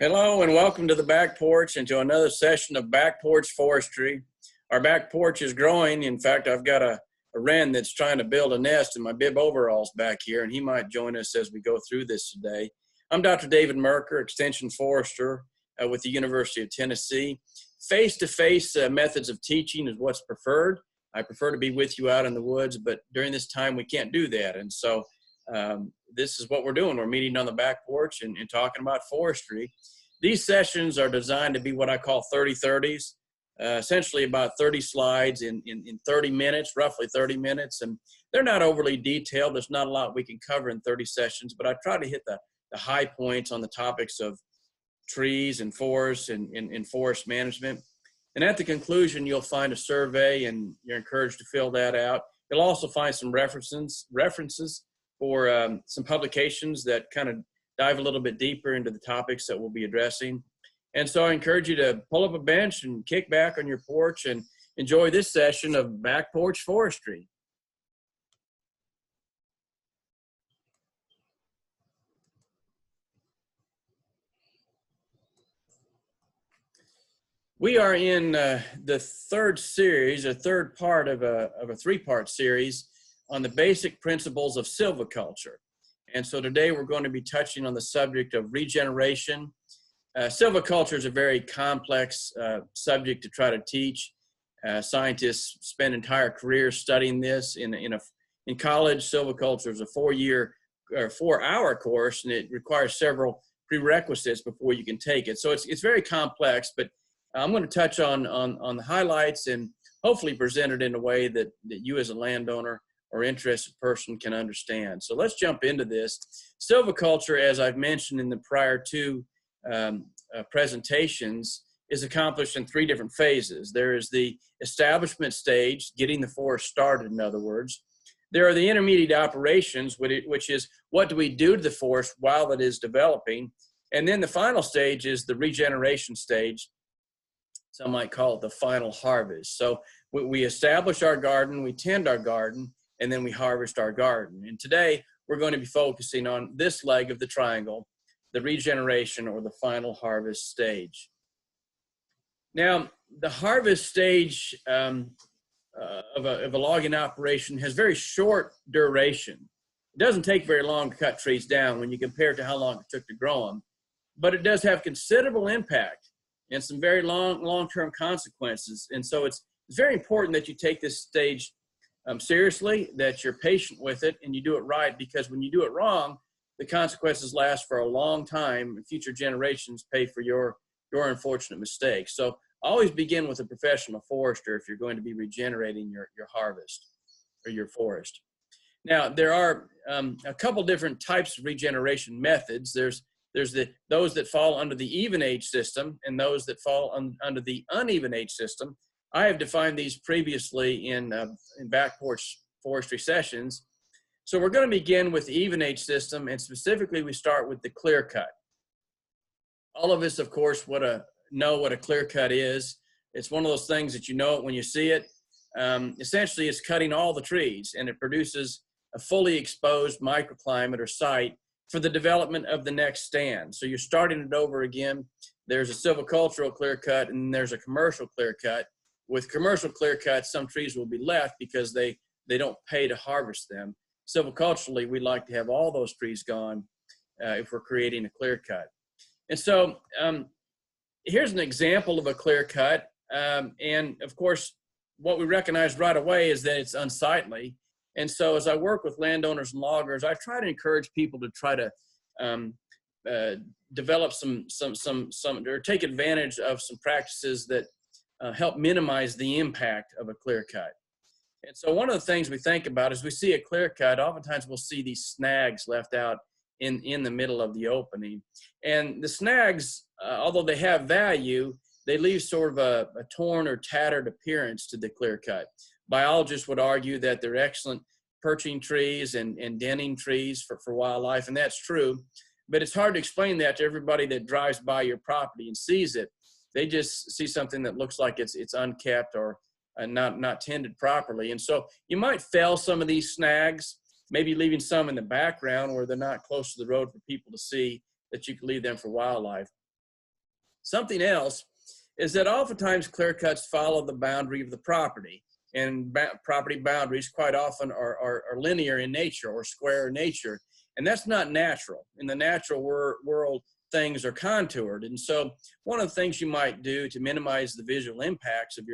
Hello and welcome to the Back Porch and to another session of Back Porch Forestry. Our back porch is growing. In fact, I've got a wren that's trying to build a nest in my bib overalls back here, and he might join us as we go through this today. I'm Dr. David Merker, Extension Forester with the University of Tennessee. Face-to-face methods of teaching is what's preferred. I prefer to be with you out in the woods, but during this time we can't do that. And so this is what we're doing. We're meeting on the back porch and talking about forestry. These sessions are designed to be what I call 30-30s, essentially about 30 slides in 30 minutes, roughly 30 minutes. And they're not overly detailed. There's not a lot we can cover in 30 sessions, but I try to hit the high points on the topics of trees and forests and forest management. And at the conclusion, you'll find a survey and you're encouraged to fill that out. You'll also find some references for some publications that kind of dive a little bit deeper into the topics that we'll be addressing. And so I encourage you to pull up a bench and kick back on your porch and enjoy this session of Back Porch Forestry. We are in the third series, a third part of a three-part series on the basic principles of silviculture. And so today we're going to be touching on the subject of regeneration. Silviculture is a very complex subject to try to teach. Scientists spend entire careers studying this. In college, silviculture is a 4-hour course, and it requires several prerequisites before you can take it. So it's very complex, but I'm going to touch on the highlights and hopefully present it in a way that you as a landowner or interested person can understand. So let's jump into this. Silviculture, as I've mentioned in the prior two presentations, is accomplished in 3 different phases. There is the establishment stage, getting the forest started, in other words. There are the intermediate operations, which is what do we do to the forest while it is developing. And then the final stage is the regeneration stage. Some might call it the final harvest. So we establish our garden, we tend our garden, and then we harvest our garden. And today we're going to be focusing on this leg of the triangle, the regeneration or the final harvest stage. Now, the harvest stage of a logging operation has very short duration. It doesn't take very long to cut trees down when you compare it to how long it took to grow them, but it does have considerable impact and some very long-term consequences. And so it's very important that you take this stage seriously, that you're patient with it and you do it right, because when you do it wrong, the consequences last for a long time and future generations pay for your unfortunate mistakes. So always begin with a professional forester if you're going to be regenerating your harvest or your forest. Now, there are a couple different types of regeneration methods. There's those that fall under the even age system and those that fall under the uneven age system. I have defined these previously in Back Porch Forestry sessions. So we're going to begin with the even age system, and specifically we start with the clear cut. All of us, of course, know what a clear cut is. It's one of those things that you know it when you see it. Essentially, it's cutting all the trees, and it produces a fully exposed microclimate or site for the development of the next stand. So you're starting it over again. There's a silvicultural clear cut, and there's a commercial clear cut. With commercial clear cuts, some trees will be left because they don't pay to harvest them. Silviculturally, we like to have all those trees gone if we're creating a clear cut. And so here's an example of a clear cut. And of course, what we recognize right away is that it's unsightly. And so as I work with landowners and loggers, I try to encourage people to try to develop some or take advantage of some practices that help minimize the impact of a clear cut. And so one of the things we think about is we see a clear cut, oftentimes we'll see these snags left out in the middle of the opening. And the snags, although they have value, they leave sort of a torn or tattered appearance to the clear cut. Biologists would argue that they're excellent perching trees and denning trees for wildlife, and that's true. But it's hard to explain that to everybody that drives by your property and sees it. They just see something that looks like it's unkept or not tended properly. And so you might fell some of these snags, maybe leaving some in the background where they're not close to the road for people to see, that you can leave them for wildlife. Something else is that oftentimes clear cuts follow the boundary of the property, and property boundaries quite often are linear in nature or square in nature, and that's not natural. In the natural world, things are contoured, and so one of the things you might do to minimize the visual impacts of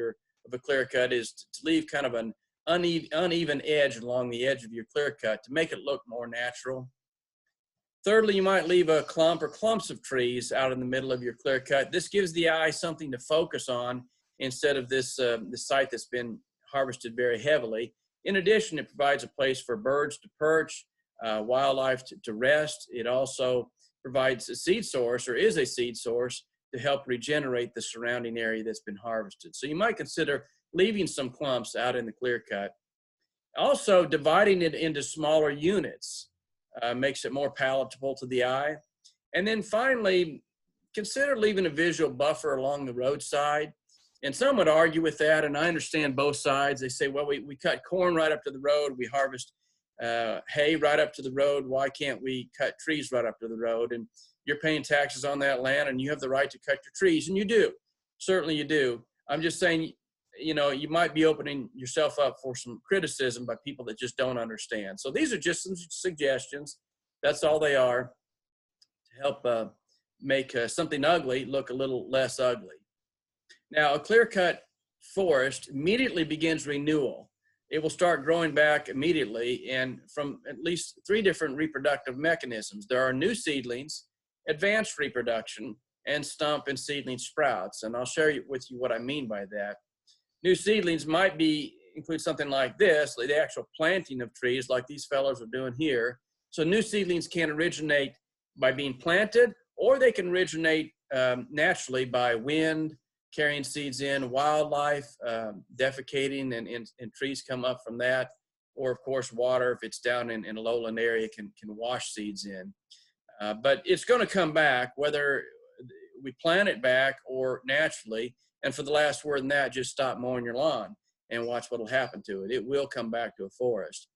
a clear cut is to leave kind of an uneven edge along the edge of your clear cut to make it look more natural. Thirdly, you might leave a clump or clumps of trees out in the middle of your clear cut. This gives the eye something to focus on instead of this site that's been harvested very heavily. In addition, it provides a place for birds to perch, wildlife to rest. It also provides a seed source, or is a seed source, to help regenerate the surrounding area that's been harvested. So you might consider leaving some clumps out in the clear cut. Also, dividing it into smaller units makes it more palatable to the eye. And then finally, consider leaving a visual buffer along the roadside. And some would argue with that, and I understand both sides. They say, well, we cut corn right up to the road, we harvest hay right up to the road, why can't we cut trees right up to the road? And you're paying taxes on that land, and you have the right to cut your trees, and you do. Certainly you do. I'm just saying, you know, you might be opening yourself up for some criticism by people that just don't understand. So these are just some suggestions. That's all they are, to help make something ugly look a little less ugly. Now, a clear-cut forest immediately begins renewal. It will start growing back immediately, and from at least 3 different reproductive mechanisms. There are new seedlings, advanced reproduction, and stump and seedling sprouts. And I'll share with you what I mean by that. New seedlings might include something like this, like the actual planting of trees like these fellows are doing here. So new seedlings can originate by being planted, or they can originate naturally by wind, carrying seeds in, wildlife, defecating, and trees come up from that. Or of course, water, if it's down in a lowland area, can wash seeds in. But it's gonna come back, whether we plant it back or naturally. And for the last word in that, just stop mowing your lawn and watch what will happen to it. It will come back to a forest.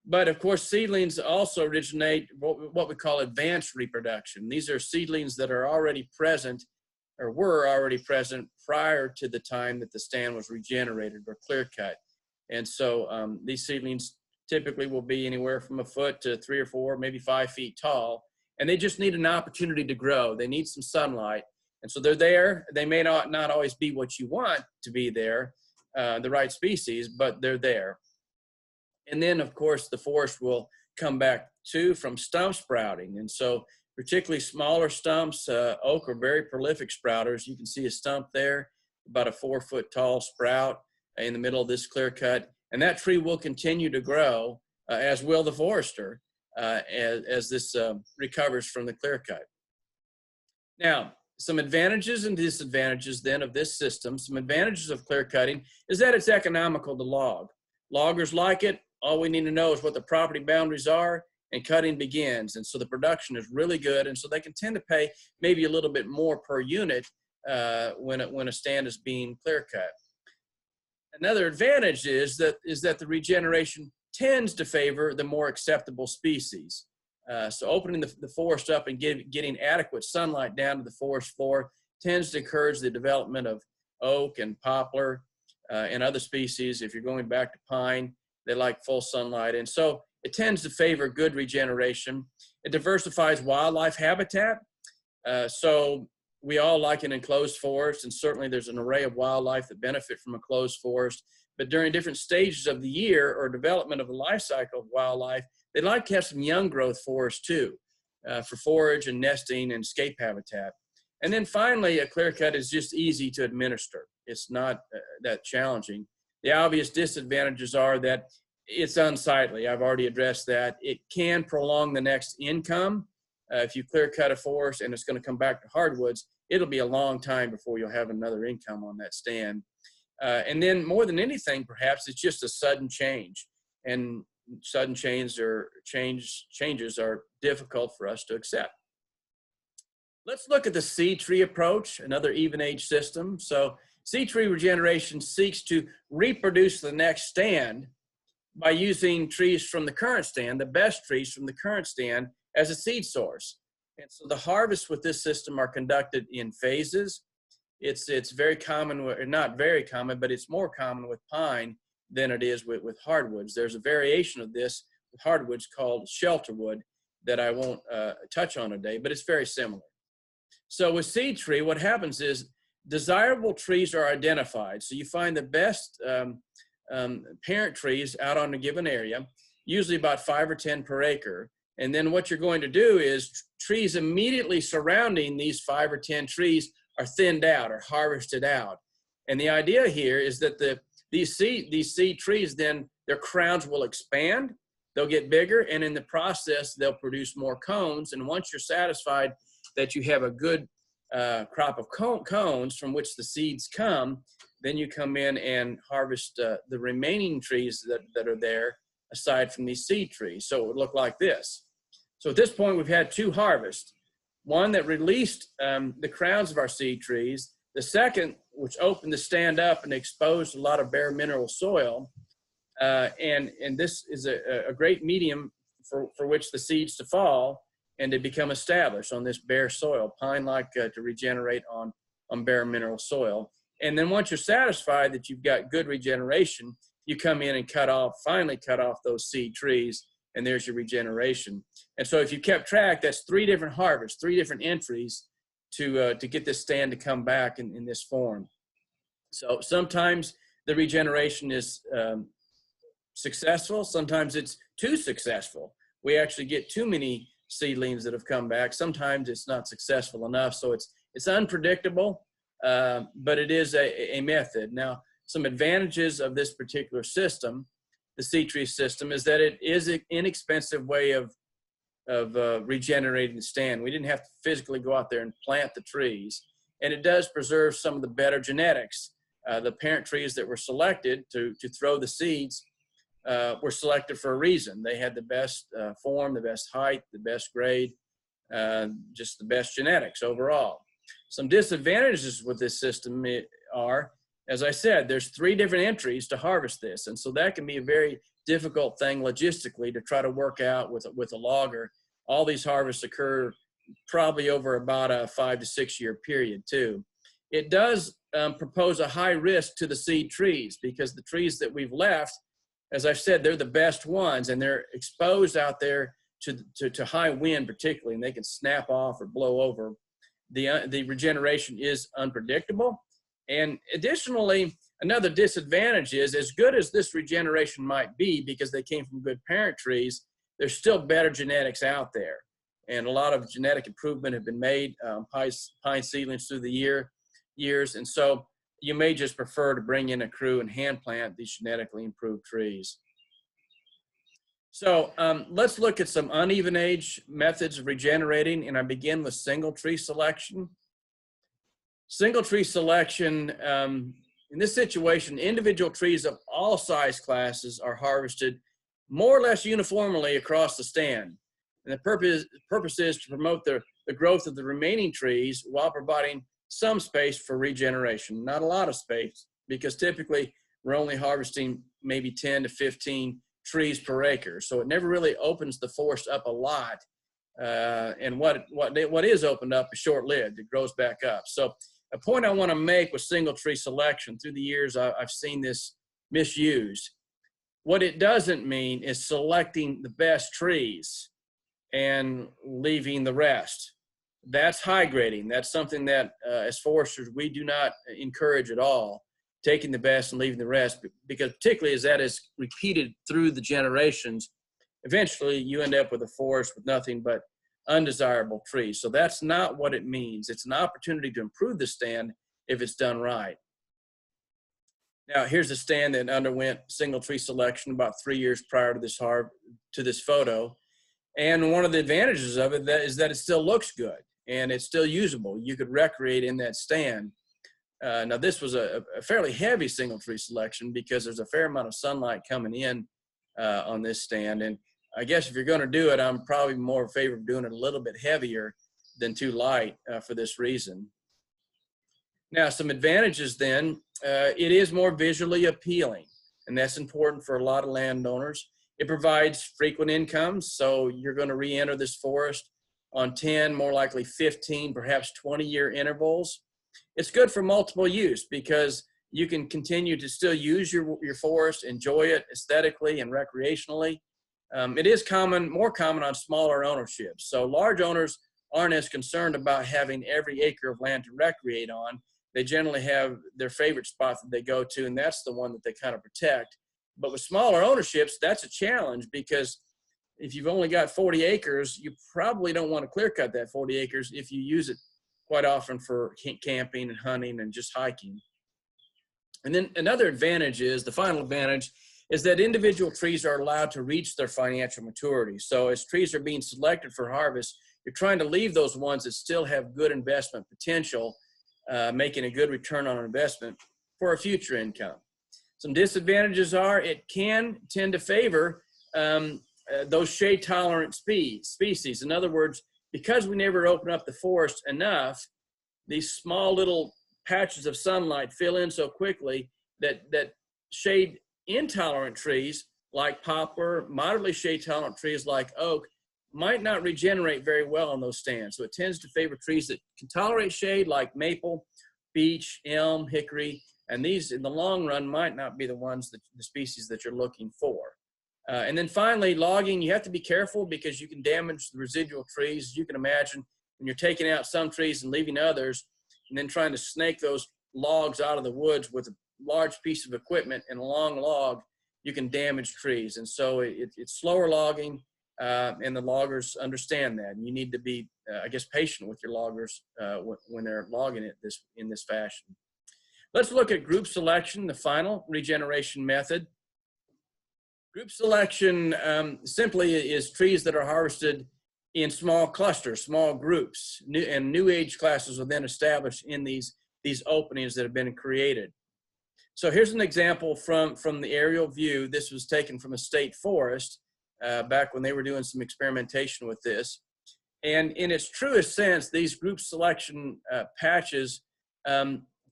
But of course, seedlings also originate what we call advanced reproduction. These are seedlings that are already present, or were already present prior to the time that the stand was regenerated or clear cut. And so these seedlings typically will be anywhere from a foot to 3 or 4, maybe 5 feet tall. And they just need an opportunity to grow. They need some sunlight. And so they're there. They may not always be what you want to be there, the right species, but they're there. And then, of course, the forest will come back too from stump sprouting. And so particularly smaller stumps, oak are very prolific sprouters. You can see a stump there, about a 4 foot tall sprout in the middle of this clear cut. And that tree will continue to grow, as will the forester, as this recovers from the clear cut. Now, some advantages and disadvantages then of this system. Some advantages of clear cutting is that it's economical to log. Loggers like it. All we need to know is what the property boundaries are, and cutting begins. And so the production is really good, and so they can tend to pay maybe a little bit more per unit when a stand is being clear cut. Another advantage is that the regeneration tends to favor the more acceptable species. So opening the forest up and getting adequate sunlight down to the forest floor tends to encourage the development of oak and poplar and other species. If you're going back to pine, they like full sunlight. And so it tends to favor good regeneration. It diversifies wildlife habitat. So we all like an enclosed forest, and certainly there's an array of wildlife that benefit from a closed forest. But during different stages of the year or development of the life cycle of wildlife, they'd like to have some young growth forests too, for forage and nesting and escape habitat. And then finally, a clear cut is just easy to administer. It's not that challenging. The obvious disadvantages are that it's unsightly. I've already addressed that. It can prolong the next income. If you clear cut a forest and it's going to come back to hardwoods, it'll be a long time before you'll have another income on that stand. And then more than anything, perhaps, it's just a sudden change. And sudden changes are difficult for us to accept. Let's look at the seed tree approach, another even age system. So seed tree regeneration seeks to reproduce the next stand by using trees from the current stand, the best trees from the current stand, as a seed source. And so the harvests with this system are conducted in phases. It's very common, or not very common, but it's more common with pine than it is with hardwoods. There's a variation of this with hardwoods called shelterwood that I won't touch on today, but it's very similar. So with seed tree, what happens is desirable trees are identified. So you find the best parent trees out on a given area, usually about 5 or 10 per acre. And then what you're going to do is trees immediately surrounding these 5 or 10 trees are thinned out or harvested out. And the idea here is that these seed trees, then their crowns will expand, they'll get bigger, and in the process, they'll produce more cones. And once you're satisfied that you have a good crop of cones from which the seeds come, then you come in and harvest the remaining trees that are there aside from these seed trees. So it would look like this. So at this point, we've had 2 harvests. One that released the crowns of our seed trees. The second, which opened the stand up and exposed a lot of bare mineral soil. And this is a great medium for which the seeds to fall and to become established on this bare soil. Pine like to regenerate on bare mineral soil. And then once you're satisfied that you've got good regeneration, you come in and finally cut off those seed trees, and there's your regeneration. And so if you kept track, that's 3 different harvests, 3 different entries to get this stand to come back in this form. So sometimes the regeneration is successful. Sometimes it's too successful. We actually get too many seedlings that have come back. Sometimes it's not successful enough. So it's unpredictable, but it is a method. Now, some advantages of this particular system, the seed tree system, is that it is an inexpensive way of regenerating the stand. We didn't have to physically go out there and plant the trees, and it does preserve some of the better genetics. The parent trees that were selected to throw the seeds were selected for a reason. They had the best form, the best height, the best grade, just the best genetics overall. Some disadvantages with this system are, as I said, there's 3 different entries to harvest this. And so that can be a very difficult thing logistically to try to work out with a logger. All these harvests occur probably over about a 5 to 6 year period too. It does propose a high risk to the seed trees because the trees that we've left, as I've said, they're the best ones and they're exposed out there to high wind particularly, and they can snap off or blow over. The regeneration is unpredictable. And additionally, another disadvantage is, as good as this regeneration might be because they came from good parent trees, there's still better genetics out there. And a lot of genetic improvement have been made, pine seedlings through the years. And so you may just prefer to bring in a crew and hand plant these genetically improved trees. So let's look at some uneven age methods of regenerating, and I begin with single tree selection. Single tree selection, in this situation, individual trees of all size classes are harvested more or less uniformly across the stand. And the purpose is to promote the growth of the remaining trees while providing some space for regeneration. Not a lot of space, because typically we're only harvesting maybe 10 to 15 trees per acre. So it never really opens the forest up a lot. And what is opened up is short-lived. It grows back up. So a point I want to make with single tree selection, through the years I've seen this misused. What it doesn't mean is selecting the best trees and leaving the rest. That's high grading. That's something that as foresters we do not encourage at all, taking the best and leaving the rest, because particularly as that is repeated through the generations, eventually you end up with a forest with nothing but undesirable trees. So that's not what it means. It's an opportunity to improve the stand if it's done right. Now here's a stand that underwent single tree selection about 3 years prior to this photo. And one of the advantages of it is that it still looks good and it's still usable. You could recreate in that stand. Now this was a fairly heavy single tree selection because there's a fair amount of sunlight coming in on this stand. And I guess if you're going to do it, I'm probably more in favor of doing it a little bit heavier than too light for this reason. Now, some advantages then, it is more visually appealing, and that's important for a lot of landowners. It provides frequent incomes, so you're going to re-enter this forest on 10, more likely 15, perhaps 20-year intervals. It's good for multiple use because you can continue to still use your forest, enjoy it aesthetically and recreationally. It is more common on smaller ownerships. So large owners aren't as concerned about having every acre of land to recreate on. They generally have their favorite spot that they go to, and that's the one that they kind of protect. But with smaller ownerships, that's a challenge because if you've only got 40 acres, you probably don't want to clear cut that 40 acres if you use it quite often for camping and hunting and just hiking. And then another advantage is, the final advantage, is that individual trees are allowed to reach their financial maturity. So as trees are being selected for harvest, you're trying to leave those ones that still have good investment potential, making a good return on investment for a future income. Some disadvantages are it can tend to favor those shade tolerant species. In other words, because we never open up the forest enough, these small little patches of sunlight fill in so quickly that shade intolerant trees like poplar, moderately shade tolerant trees like oak might not regenerate very well on those stands. So it tends to favor trees that can tolerate shade like maple, beech, elm, hickory, and these in the long run might not be the ones the species that you're looking for. And then finally, logging, you have to be careful because you can damage the residual trees. You can imagine when you're taking out some trees and leaving others, and then trying to snake those logs out of the woods with a large piece of equipment and a long log, you can damage trees. And so it's slower logging, and the loggers understand that. And you need to be, I guess, patient with your loggers when they're logging it in this fashion. Let's look at group selection, the final regeneration method. Group selection simply is trees that are harvested in small clusters, small groups, and new age classes are then established in these openings that have been created. So here's an example from the aerial view. This was taken from a state forest back when they were doing some experimentation with this. And in its truest sense, these group selection patches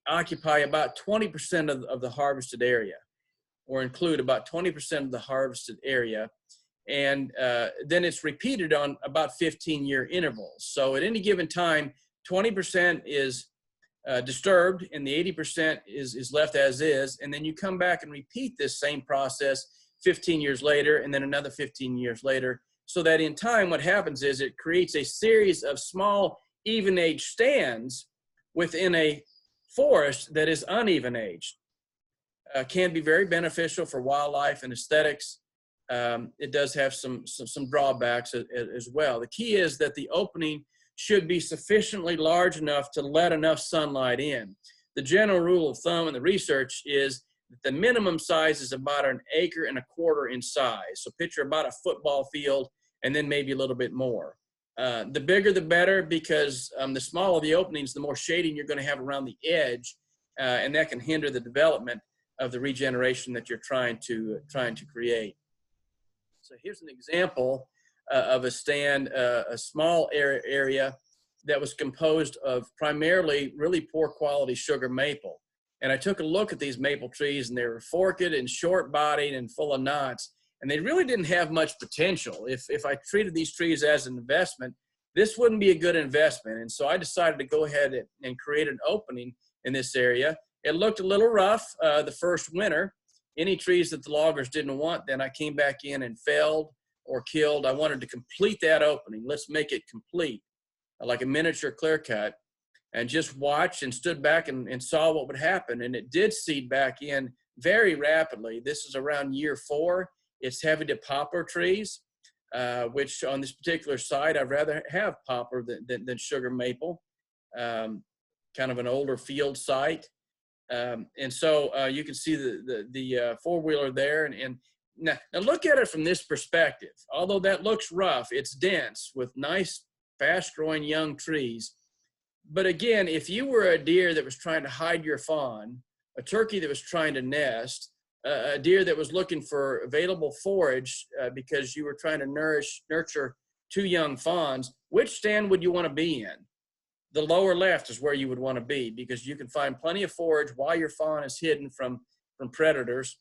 occupy about 20% of the harvested area, or include about 20% of the harvested area. And then it's repeated on about 15-year intervals. So at any given time, 20% is disturbed and the 80% is left as is. And then you come back and repeat this same process 15 years later, and then another 15 years later. So that in time, what happens is it creates a series of small, even-age stands within a forest that is uneven-aged. Can be very beneficial for wildlife and aesthetics. It does have some drawbacks as well. The key is that the opening should be sufficiently large enough to let enough sunlight in. The general rule of thumb in the research is that the minimum size is about 1.25 acres in size. So picture about a football field and then maybe a little bit more. The bigger the better, because the smaller the openings, the more shading you're going to have around the edge, and that can hinder the development of the regeneration that you're trying to create. So here's an example of a stand, a small area that was composed of primarily really poor quality sugar maple. And I took a look at these maple trees, and they were forked and short bodied and full of knots, and they really didn't have much potential. If I treated these trees as an investment, this wouldn't be a good investment. And so I decided to go ahead and create an opening in this area. It looked a little rough the first winter. Any trees that the loggers didn't want, then I came back in and felled or killed. I wanted to complete that opening. Let's make it complete, like a miniature clear cut, and just watched and stood back and saw what would happen. And it did seed back in very rapidly. This is around year 4. It's heavy to poplar trees, which on this particular site, I'd rather have poplar than sugar maple, kind of an older field site. And so you can see the four-wheeler there. And now look at it from this perspective. Although that looks rough, it's dense with nice, fast-growing young trees. But again, if you were a deer that was trying to hide your fawn, a turkey that was trying to nest, a deer that was looking for available forage because you were trying to nurture 2 young fawns, which stand would you want to be in? The lower left is where you would want to be, because you can find plenty of forage while your fawn is hidden from predators.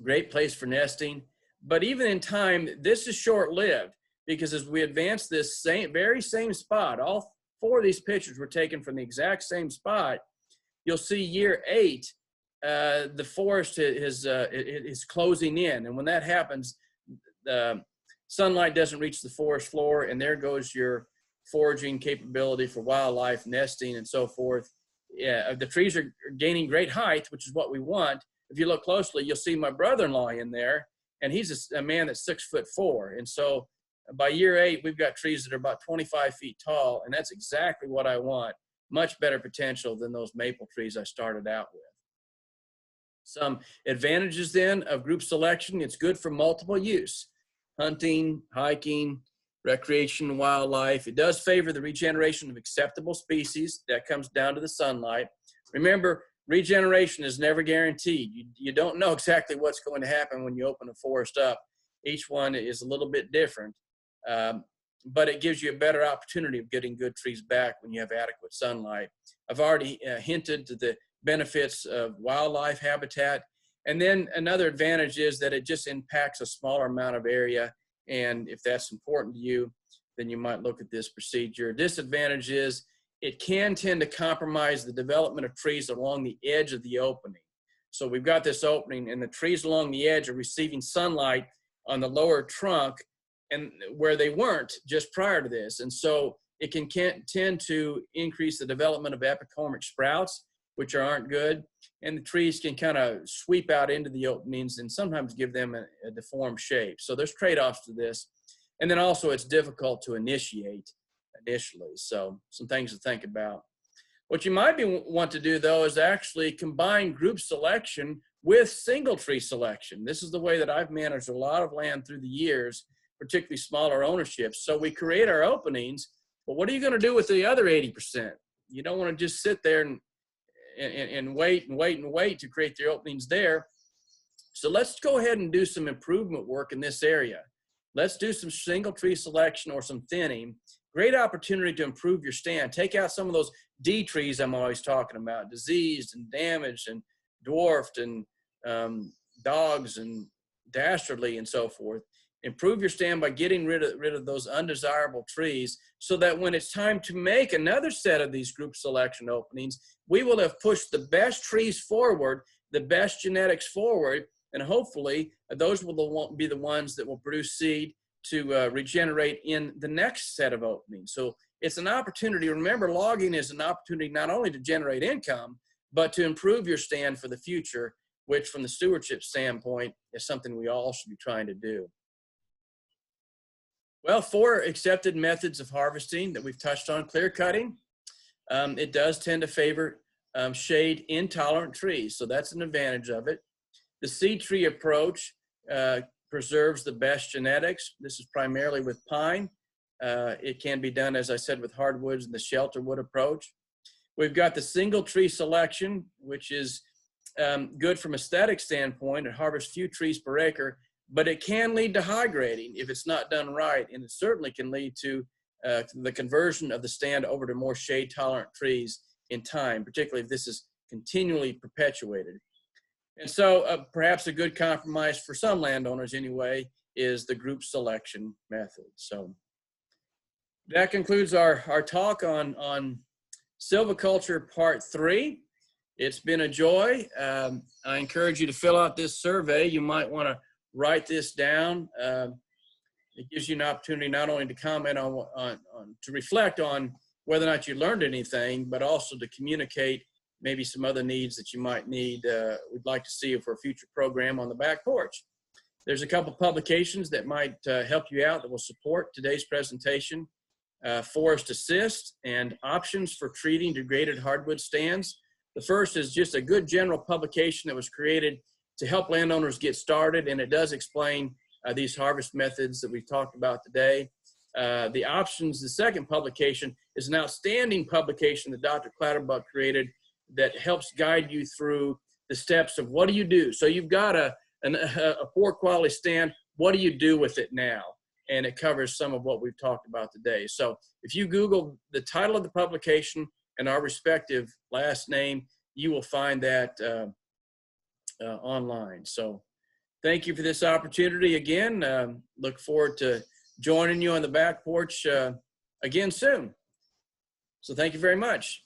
Great place for nesting. But even in time, this is short-lived. because as we advance this very same spot, all 4 of these pictures were taken from the exact same spot. You'll see year 8, the forest is closing in. And when that happens, the sunlight doesn't reach the forest floor, and there goes your foraging capability for wildlife, nesting, and so forth. Yeah, the trees are gaining great height, which is what we want. If you look closely, you'll see my brother-in-law in there, and he's a man that's 6'4". And so by year 8, we've got trees that are about 25 feet tall, and that's exactly what I want. Much better potential than those maple trees I started out with. Some advantages then of group selection: it's good for multiple use, hunting, hiking, recreation, wildlife. It does favor the regeneration of acceptable species. That comes down to the sunlight. Remember, regeneration is never guaranteed. You don't know exactly what's going to happen when you open a forest up. Each one is a little bit different, but it gives you a better opportunity of getting good trees back when you have adequate sunlight. I've already hinted to the benefits of wildlife habitat. And then another advantage is that it just impacts a smaller amount of area. And if that's important to you, then you might look at this procedure. Disadvantage is it can tend to compromise the development of trees along the edge of the opening. So we've got this opening, and the trees along the edge are receiving sunlight on the lower trunk, and where they weren't just prior to this. And so it can tend to increase the development of epicormic sprouts, which aren't good. And the trees can kind of sweep out into the openings and sometimes give them a deformed shape. So there's trade-offs to this. And then also it's difficult to initiate initially. So some things to think about. What you might want to do, though, is actually combine group selection with single tree selection. This is the way that I've managed a lot of land through the years, particularly smaller ownerships. So we create our openings, but what are you going to do with the other 80%? You don't want to just sit there and wait to create the openings there. So let's go ahead and do some improvement work in this area. Let's do some single tree selection or some thinning. Great opportunity to improve your stand. Take out some of those D trees I'm always talking about, diseased and damaged and dwarfed and dogs and dastardly and so forth. Improve your stand by getting rid of those undesirable trees, so that when it's time to make another set of these group selection openings, we will have pushed the best trees forward, the best genetics forward, and hopefully those will be the ones that will produce seed to regenerate in the next set of openings. So it's an opportunity. Remember, logging is an opportunity not only to generate income, but to improve your stand for the future, which from the stewardship standpoint is something we all should be trying to do. Well, 4 accepted methods of harvesting that we've touched on. Clear cutting. It does tend to favor shade intolerant trees, so that's an advantage of it. The seed tree approach preserves the best genetics. This is primarily with pine. It can be done, as I said, with hardwoods and the shelterwood approach. We've got the single tree selection, which is good from aesthetic standpoint. It harvests few trees per acre, but it can lead to high grading if it's not done right, and it certainly can lead to the conversion of the stand over to more shade-tolerant trees in time, particularly if this is continually perpetuated. And so perhaps a good compromise for some landowners anyway is the group selection method. So that concludes our talk on silviculture part 3. It's been a joy. I encourage you to fill out this survey. You might want to write this down. It gives you an opportunity not only to comment to reflect on whether or not you learned anything, but also to communicate maybe some other needs that you might need. We'd like to see for a future program on the back porch. There's a couple publications that might help you out that will support today's presentation. Forest A Syst and Options for Treating Degraded Hardwood Stands. The first is just a good general publication that was created to help landowners get started, and it does explain these harvest methods that we've talked about today. The Options, the second publication, is an outstanding publication that Dr. Clatterbuck created that helps guide you through the steps of what do you do. So you've got a poor quality stand, what do you do with it now? And it covers some of what we've talked about today. So if you Google the title of the publication and our respective last name, you will find that online. So thank you for this opportunity again. Look forward to joining you on the back porch again soon. So thank you very much.